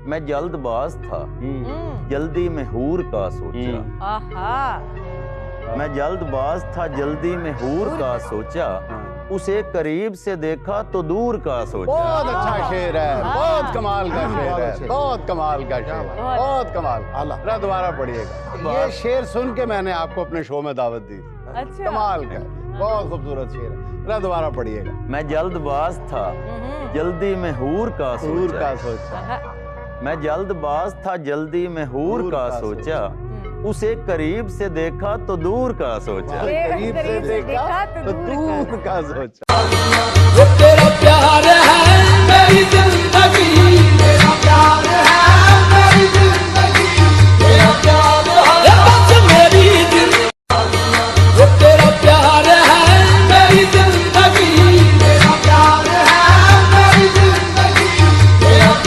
मैं जल्दबाज था, जल्दी में हूर का सोचा। आहा। मैं जल्दबाज था, जल्दी में हूर का सोचा। उसे करीब से देखा तो दूर का सोचा। बहुत अच्छा शेर है, बहुत कमाल का शेर है, बहुत कमाल का शेर, बहुत कमाल। जरा दोबारा पढ़िएगा। ये शेर सुन के मैंने आपको अपने शो में दावत दी। अच्छा। कमाल का, बहुत खूबसूरत शेर है। जरा दोबारा पढ़िएगा। मैं जल्दबाज था, जल्दी में हूर का हूर सोचा। का सोचा। मैं जल्दबाज था, जल्दी में हूर का सोचा। उसे करीब से देखा तो दूर का सोचा। करीब से देखा तो दूर का सोचा। तेरा प्यार है मेरी